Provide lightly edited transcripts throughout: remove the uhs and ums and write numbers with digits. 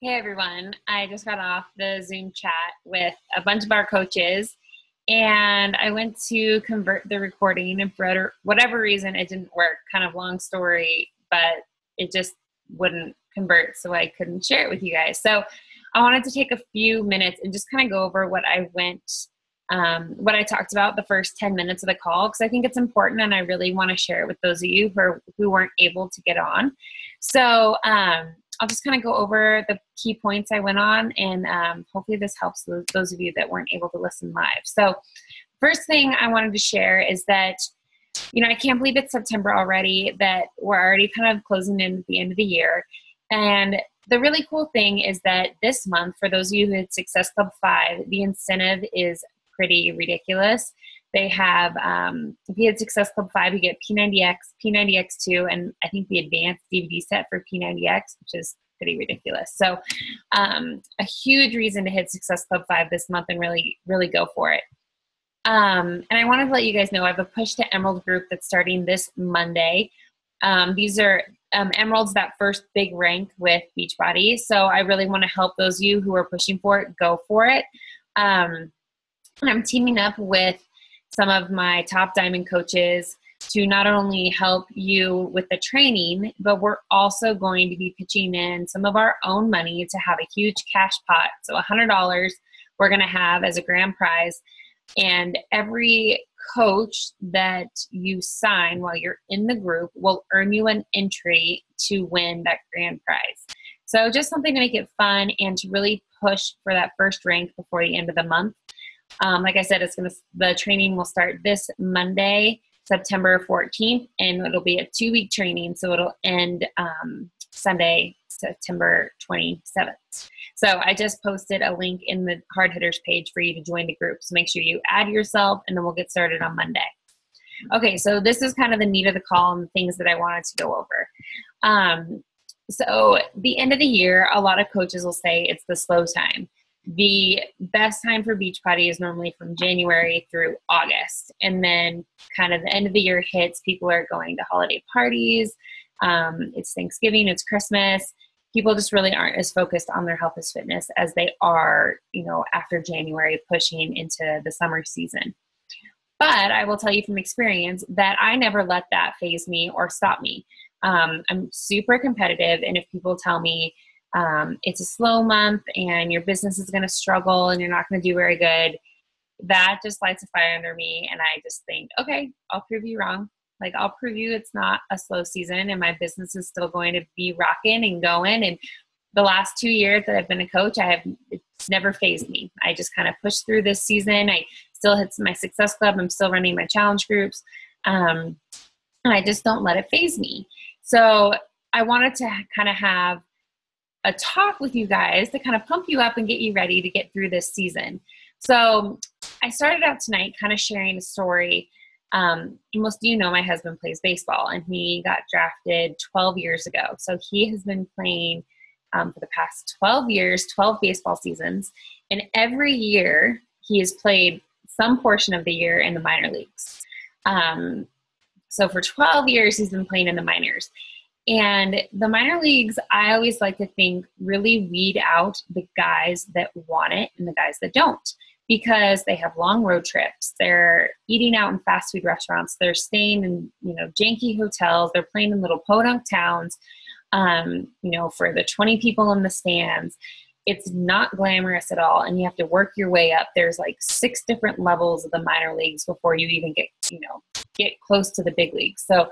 Hey everyone, I just got off the Zoom chat with a bunch of our coaches and I went to convert the recording and for whatever reason it didn't work. Kind of long story, but it just wouldn't convert, so I couldn't share it with you guys. So I wanted to take a few minutes and just kind of go over what what I talked about the first 10 minutes of the call, because I think it's important and I really want to share it with those of you who weren't able to get on. So I'll just kind of go over the key points I went on, and hopefully this helps those of you that weren't able to listen live. So first thing I wanted to share is that, I can't believe it's September already, that we're already kind of closing in at the end of the year. And the really cool thing is that this month, for those of you who had Success Club 5, the incentive is pretty ridiculous. They have, if you had Success Club 5, you get P90X, P90X2, and I think the advanced DVD set for P90X, which is pretty ridiculous. So a huge reason to hit Success Club 5 this month and really, really go for it. And I wanted to let you guys know I have a Push to Emerald group that's starting this Monday. These are Emerald's that first big rank with Beachbody. So I really want to help those of you who are pushing for it, go for it. And I'm teaming up with some of my top diamond coaches to not only help you with the training, but we're also going to be pitching in some of our own money to have a huge cash pot. So $100 we're going to have as a grand prize. And every coach that you sign while you're in the group will earn you an entry to win that grand prize. So just something to make it fun and to really push for that first rank before the end of the month. Like I said, the training will start this Monday, September 14th, and it'll be a 2-week training. So it'll end Sunday, September 27th. So I just posted a link in the Hard Hitters page for you to join the group. So make sure you add yourself, and then we'll get started on Monday. Okay, so this is kind of the meat of the call and things that I wanted to go over. So the end of the year, a lot of coaches will say it's the slow time. The best time for Beachbody is normally from January through August. And then kind of the end of the year hits, people are going to holiday parties. It's Thanksgiving, it's Christmas. People just really aren't as focused on their health as fitness as they are, after January, pushing into the summer season. But I will tell you from experience that I never let that faze me or stop me. I'm super competitive. And if people tell me, it's a slow month and your business is going to struggle and you're not going to do very good, that just lights a fire under me. And I just think, okay, I'll prove you wrong. Like, I'll prove you it's not a slow season and my business is still going to be rocking and going. And the last 2 years that I've been a coach, it's never fazed me. I just kind of pushed through this season. I still hit my Success Club. I'm still running my challenge groups. And I just don't let it faze me. So I wanted to kind of have a talk with you guys to kind of pump you up and get you ready to get through this season. So I started out tonight kind of sharing a story. Most of you know my husband plays baseball and he got drafted 12 years ago. So he has been playing for the past 12 years, 12 baseball seasons. And every year he has played some portion of the year in the minor leagues. So for 12 years he's been playing in the minors. And the minor leagues, I always like to think, really weed out the guys that want it and the guys that don't, because they have long road trips. They're eating out in fast food restaurants. They're staying in, janky hotels. They're playing in little podunk towns, for the 20 people in the stands. It's not glamorous at all. And you have to work your way up. There's like 6 different levels of the minor leagues before you even get close to the big leagues. So,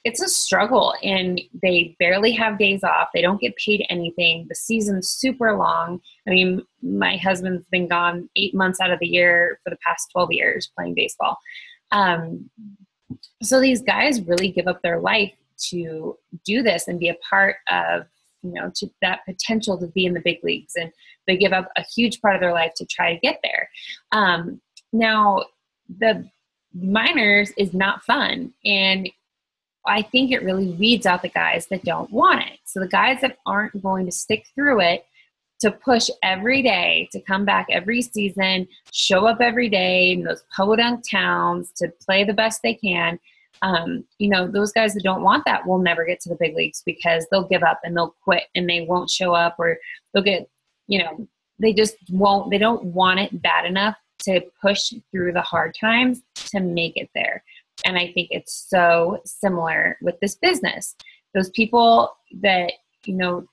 it's a struggle and they barely have days off. They don't get paid anything. The season's super long. I mean, my husband's been gone 8 months out of the year for the past 12 years playing baseball. So these guys really give up their life to do this and be a part of, to that potential to be in the big leagues. And they give up a huge part of their life to try to get there. Now, the minors is not fun. And I think it really weeds out the guys that don't want it. So the guys that aren't going to stick through it, to push every day, to come back every season, show up every day in those podunk towns to play the best they can, Those guys that don't want that will never get to the big leagues because they'll give up and they'll quit and they won't show up, or they'll get, they just won't, they don't want it bad enough to push through the hard times to make it there. And I think it's so similar with this business. Those people that,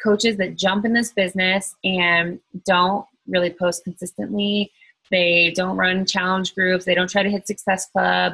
coaches that jump in this business and don't really post consistently, they don't run challenge groups, they don't try to hit Success Club,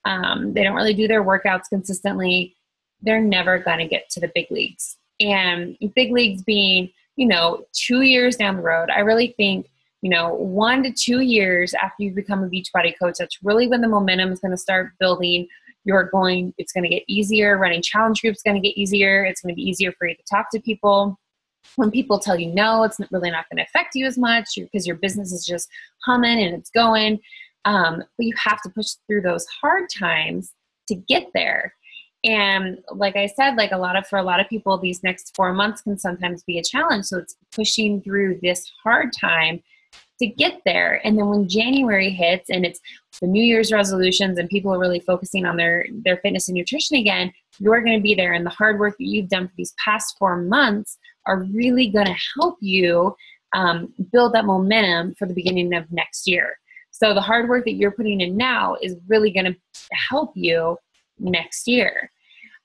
they don't really do their workouts consistently, they're never going to get to the big leagues. And big leagues being, 2 years down the road, I really think, 1 to 2 years after you become a Beachbody coach, that's really when the momentum is going to start building. It's going to get easier. Running challenge groups is going to get easier. It's going to be easier for you to talk to people. When people tell you no, it's really not going to affect you as much because your business is just humming and it's going. But you have to push through those hard times to get there. And like I said, for a lot of people, these next 4 months can sometimes be a challenge. So it's pushing through this hard time to get there. And then when January hits and it's the New Year's resolutions and people are really focusing on their fitness and nutrition again, you're going to be there. And the hard work that you've done for these past 4 months are really going to help you build that momentum for the beginning of next year. So the hard work that you're putting in now is really going to help you next year.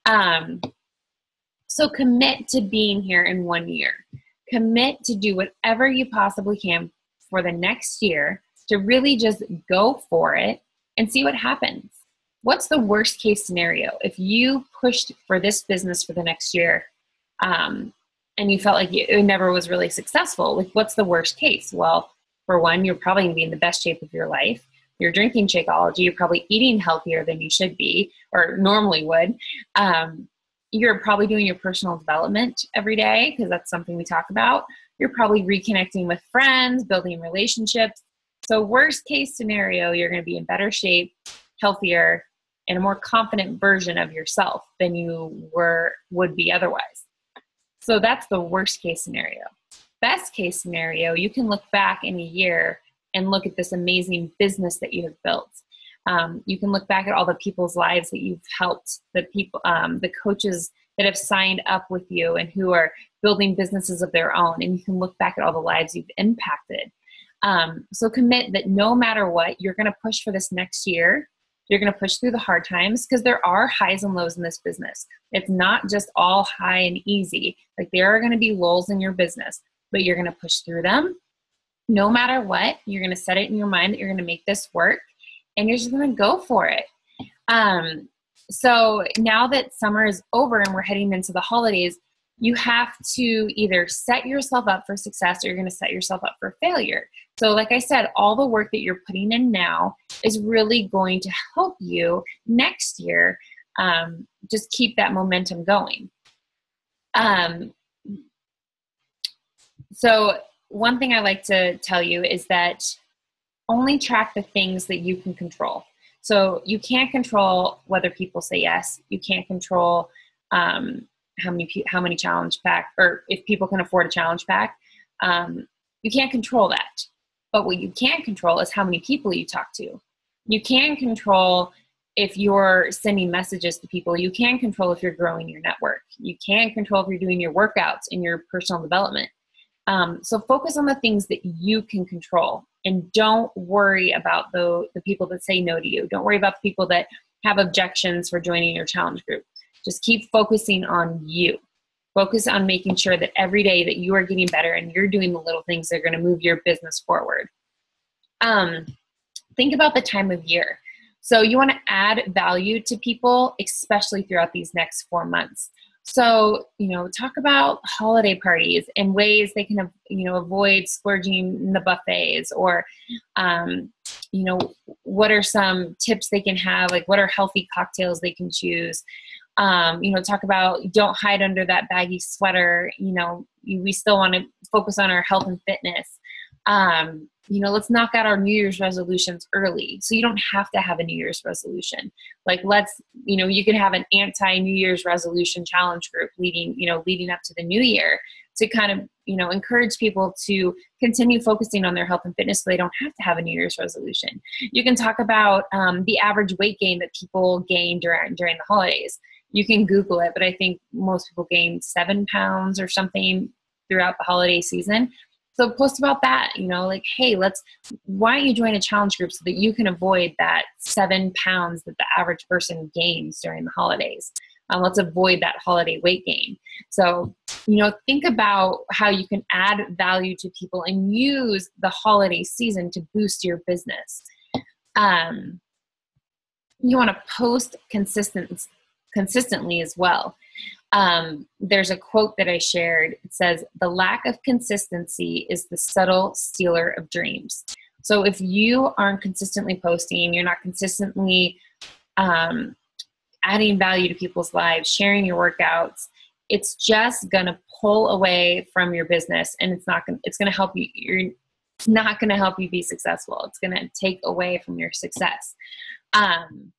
So commit to being here in 1 year. Commit to do whatever you possibly can for the next year to really just go for it and see what happens. What's the worst case scenario? If you pushed for this business for the next year and you felt like it never was really successful, what's the worst case? Well, for one, you're probably going to be in the best shape of your life. You're drinking Shakeology. You're probably eating healthier than you should be or normally would. You're probably doing your personal development every day because that's something we talk about. You're probably reconnecting with friends, building relationships. So worst case scenario, you're going to be in better shape, healthier, and a more confident version of yourself than you would be otherwise. So that's the worst case scenario. Best case scenario, you can look back in a year and look at this amazing business that you have built. You can look back at all the people's lives that you've helped, the coaches that have signed up with you and who are building businesses of their own. And you can look back at all the lives you've impacted. So commit that no matter what, you're going to push for this next year. You're going to push through the hard times because there are highs and lows in this business. It's not just all high and easy. There are going to be lulls in your business, but you're going to push through them. No matter what, you're going to set it in your mind that you're going to make this work and you're just going to go for it. So now that summer is over and we're heading into the holidays, you have to either set yourself up for success or you're going to set yourself up for failure. So like I said, all the work that you're putting in now is really going to help you next year just keep that momentum going. So one thing I like to tell you is that only track the things that you can control. So you can't control whether people say yes. You can't control how many challenge pack, or if people can afford a challenge pack. You can't control that. But what you can control is how many people you talk to. You can control if you're sending messages to people. You can control if you're growing your network. You can control if you're doing your workouts and your personal development. So focus on the things that you can control and don't worry about the people that say no to you. Don't worry about the people that have objections for joining your challenge group. Just keep focusing on you. Focus on making sure that every day that you are getting better and you're doing the little things that are going to move your business forward. Think about the time of year. So you want to add value to people, especially throughout these next 4 months. So, talk about holiday parties and ways they can, avoid splurging in the buffets, or, what are some tips they can have? What are healthy cocktails they can choose? Talk about don't hide under that baggy sweater. We still want to focus on our health and fitness. Let's knock out our New Year's resolutions early. So you don't have to have a New Year's resolution. You can have an anti-New Year's resolution challenge group leading up to the new year to kind of, encourage people to continue focusing on their health and fitness so they don't have to have a New Year's resolution. You can talk about the average weight gain that people gain during the holidays. You can Google it, but I think most people gain 7 pounds or something throughout the holiday season. So post about that, like, hey, why don't you join a challenge group so that you can avoid that 7 pounds that the average person gains during the holidays. Let's avoid that holiday weight gain. So, think about how you can add value to people and use the holiday season to boost your business. You want to post consistently as well. There's a quote that I shared. It says, "The lack of consistency is the subtle stealer of dreams." So if you aren't consistently posting, you're not consistently adding value to people's lives, sharing your workouts, it's just going to pull away from your business, and it's going to help you. It's not going to help you be successful. It's going to take away from your success. And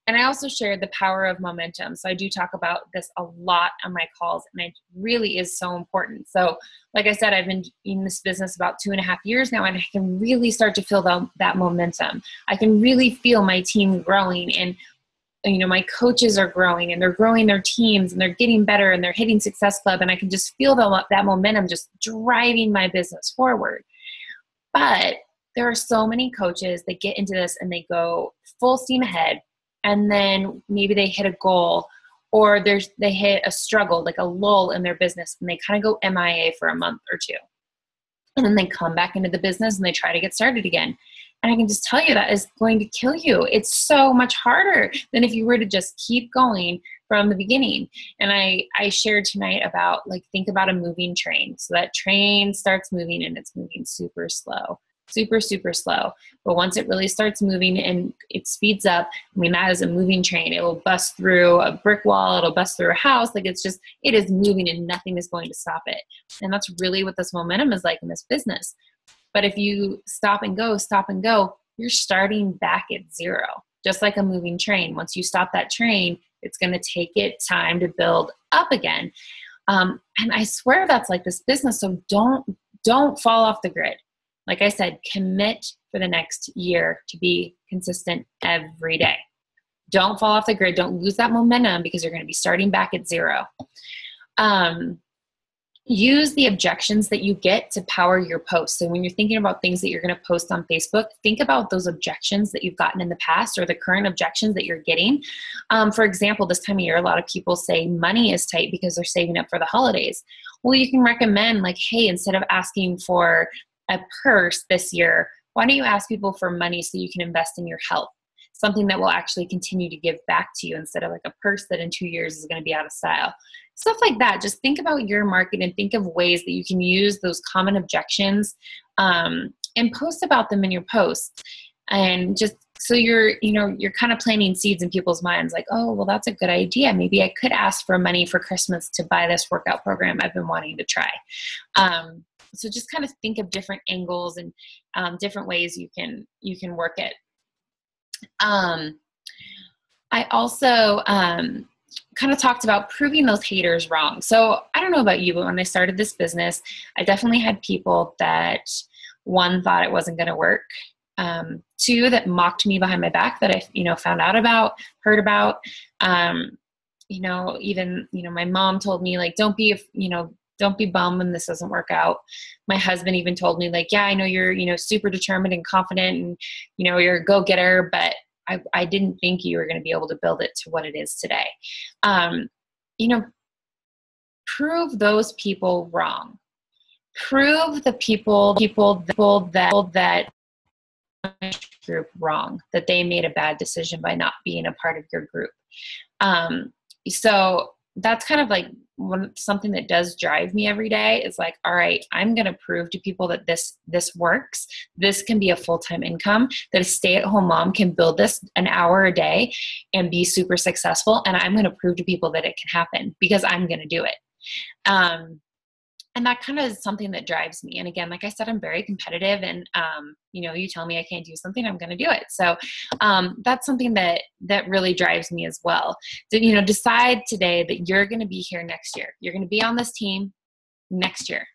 I also shared the power of momentum. So I do talk about this a lot on my calls, and it really is so important. So like I said, I've been in this business about 2.5 years now, and I can really start to feel that momentum. I can really feel my team growing, and my coaches are growing, and they're growing their teams, and they're getting better, and they're hitting Success Club. And I can just feel that momentum just driving my business forward. But there are so many coaches that get into this and they go full steam ahead. And then maybe they hit a goal, or they hit a struggle, like a lull in their business, and they kind of go MIA for a month or two. And then they come back into the business and they try to get started again. And I can just tell you that is going to kill you. It's so much harder than if you were to just keep going from the beginning. And I shared tonight about, think about a moving train. So that train starts moving, and it's moving super slow. Super, super slow. But once it really starts moving and it speeds up, that is a moving train. It will bust through a brick wall. It'll bust through a house. It is moving, and nothing is going to stop it. And that's really what this momentum is like in this business. But if you stop and go, you're starting back at zero, just like a moving train. Once you stop that train, it's going to take it time to build up again. And I swear that's like this business. So don't fall off the grid. Like I said, commit for the next year to be consistent every day. Don't fall off the grid. Don't lose that momentum, because you're going to be starting back at zero. Use the objections that you get to power your posts. So when you're thinking about things that you're going to post on Facebook, think about those objections that you've gotten in the past, or the current objections that you're getting. For example, this time of year, a lot of people say money is tight because they're saving up for the holidays. Well, you can recommend, hey, instead of asking for a purse this year, why don't you ask people for money so you can invest in your health? Something that will actually continue to give back to you, instead of a purse that in 2 years is going to be out of style. Stuff like that. Just think about your market and think of ways that you can use those common objections and post about them in your posts. And just so you're kind of planting seeds in people's minds, oh, well, that's a good idea. Maybe I could ask for money for Christmas to buy this workout program I've been wanting to try. So just kind of think of different angles and different ways you can work it. I also kind of talked about proving those haters wrong. So I don't know about you, but when I started this business, I definitely had people that, one, thought it wasn't going to work. Two, that mocked me behind my back that I, found out about, heard about. Even, my mom told me, don't be bummed when this doesn't work out. My husband even told me, yeah, I know you're, super determined and confident, and, you're a go-getter, but I didn't think you were going to be able to build it to what it is today. Prove those people wrong. Prove the people that group wrong, that they made a bad decision by not being a part of your group. So that's kind of something that does drive me every day is all right, I'm going to prove to people that this works. This can be a full-time income, that a stay-at-home mom can build this an hour a day and be super successful. And I'm going to prove to people that it can happen, because I'm going to do it. And that kind of is something that drives me. And again, like I said, I'm very competitive, and, you tell me I can't do something, I'm going to do it. So that's something that really drives me as well. So, decide today that you're going to be here next year. You're going to be on this team next year.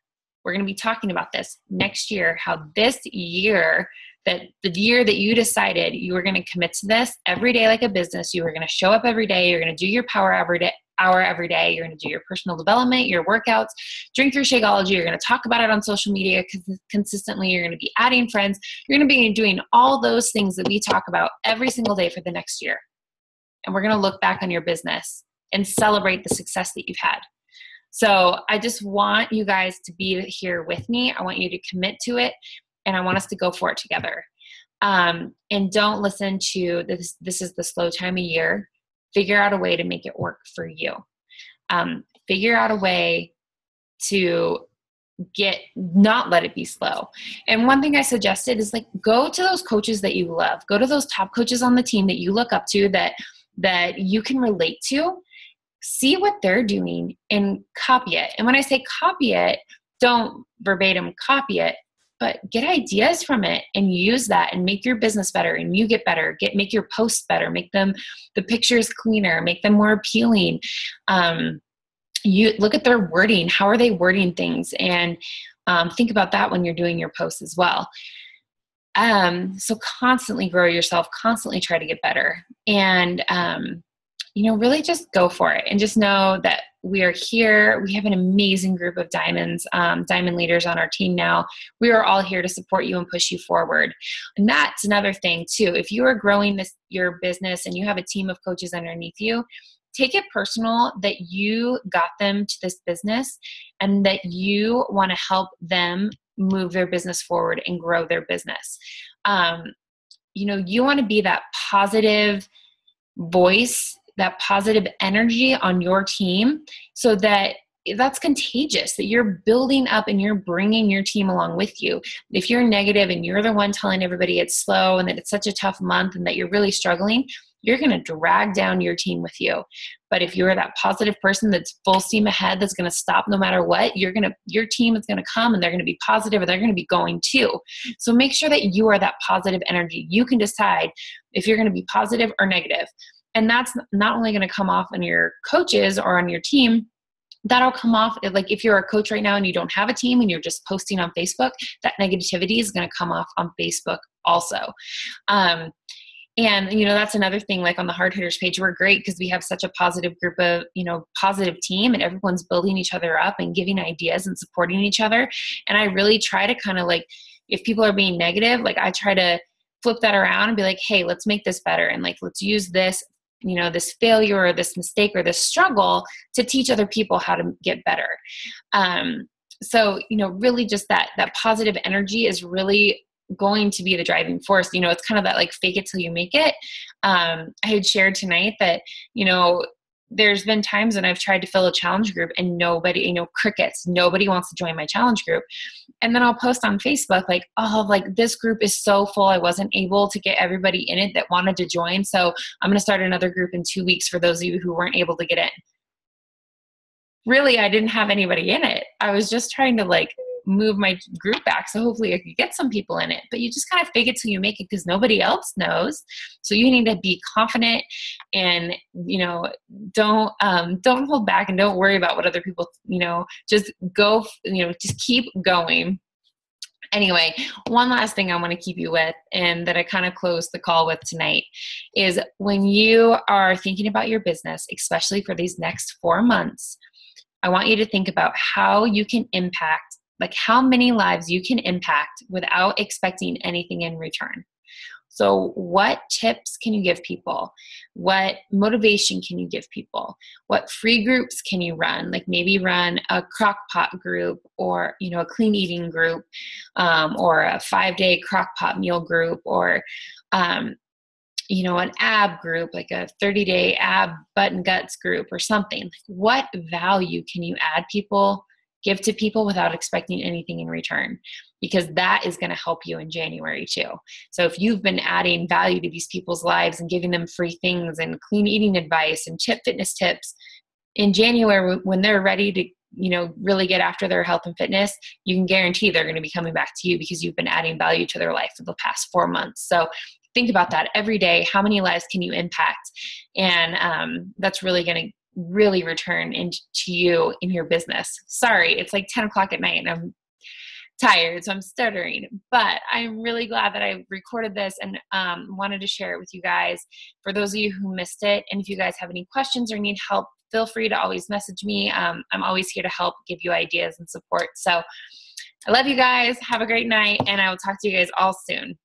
we're going to be talking about this next year, how this year, that the year that you decided you were going to commit to this every day like a business, you were going to show up every day, you're going to do your power hour every day, you're going to do your personal development, your workouts, drink your Shakeology, you're going to talk about it on social media consistently, you're going to be adding friends, you're going to be doing all those things that we talk about every single day for the next year. And we're going to look back on your business and celebrate the success that you've had. So I just want you guys to be here with me. I want you to commit to it, and I want us to go for it together. And don't listen to this. This is the slow time of year. Figure out a way to make it work for you. Figure out a way to not let it be slow. And one thing I suggested is like, go to those coaches that you love. Go to those top coaches on the team that you look up to, that you can relate to. See what they're doing and copy it. And when I say copy it, don't verbatim copy it, but get ideas from it and use that and make your business better, and you get better. Make your posts better. Make the pictures cleaner. Make them more appealing. You look at their wording. How are they wording things? And think about that when you're doing your posts as well. So constantly grow yourself. Constantly try to get better. And really just go for it, and just know that we are here. We have an amazing group of diamond leaders on our team now. We are all here to support you and push you forward. And that's another thing too. If you are growing your business and you have a team of coaches underneath you, take it personal that you got them to this business and that you want to help them move their business forward and grow their business. You want to be that positive voice, that positive energy on your team, so that's contagious, that you're building up and you're bringing your team along with you. If you're negative and you're the one telling everybody it's slow and that it's such a tough month and that you're really struggling, you're going to drag down your team with you. But if you're that positive person that's full steam ahead, that's going to stop no matter what, your team is going to come and they're going to be positive, and they're going to be going too. So make sure that you are that positive energy. You can decide if you're going to be positive or negative. And that's not only going to come off on your coaches or on your team, that'll come off, like if you're a coach right now and you don't have a team and you're just posting on Facebook, that negativity is going to come off on Facebook also. And that's another thing, like on the Hard Hitters page, we're great because we have such a positive group of, positive team, and everyone's building each other up and giving ideas and supporting each other. And I really try to kind of like, if people are being negative, like I try to flip that around and be like, hey, let's make this better. And like, let's use this, this failure or this mistake or this struggle to teach other people how to get better. So, really just that positive energy is really going to be the driving force. It's kind of that like fake it till you make it. I had shared tonight that, there's been times when I've tried to fill a challenge group and nobody, crickets, nobody wants to join my challenge group. And then I'll post on Facebook like, oh, like this group is so full. I wasn't able to get everybody in it that wanted to join. So I'm going to start another group in 2 weeks for those of you who weren't able to get in. Really, I didn't have anybody in it. I was just trying to like move my group back. So hopefully I could get some people in it, but you just kind of fake it till you make it because nobody else knows. So you need to be confident and, don't hold back and don't worry about what other people, just go, just keep going. Anyway, one last thing I want to keep you with, and that I kind of closed the call with tonight, is when you are thinking about your business, especially for these next 4 months, I want you to think about how you can impact, like how many lives you can impact without expecting anything in return. So what tips can you give people? What motivation can you give people? What free groups can you run? Like maybe run a crock pot group, or, a clean eating group, or a 5-day crock pot meal group, or, an ab group, like a 30-day ab butt and guts group or something. Like what value can you give to people without expecting anything in return? Because that is going to help you in January too. So if you've been adding value to these people's lives and giving them free things and clean eating advice and fitness tips, in January when they're ready to really get after their health and fitness, you can guarantee they're going to be coming back to you because you've been adding value to their life for the past 4 months. So think about that every day. How many lives can you impact? And that's really going to really return into you in your business. Sorry, it's like 10 o'clock at night and I'm tired, so I'm stuttering, but I'm really glad that I recorded this and wanted to share it with you guys for those of you who missed it. And if you guys have any questions or need help, feel free to always message me. I'm always here to help give you ideas and support. So I love you guys. Have a great night, and I will talk to you guys all soon.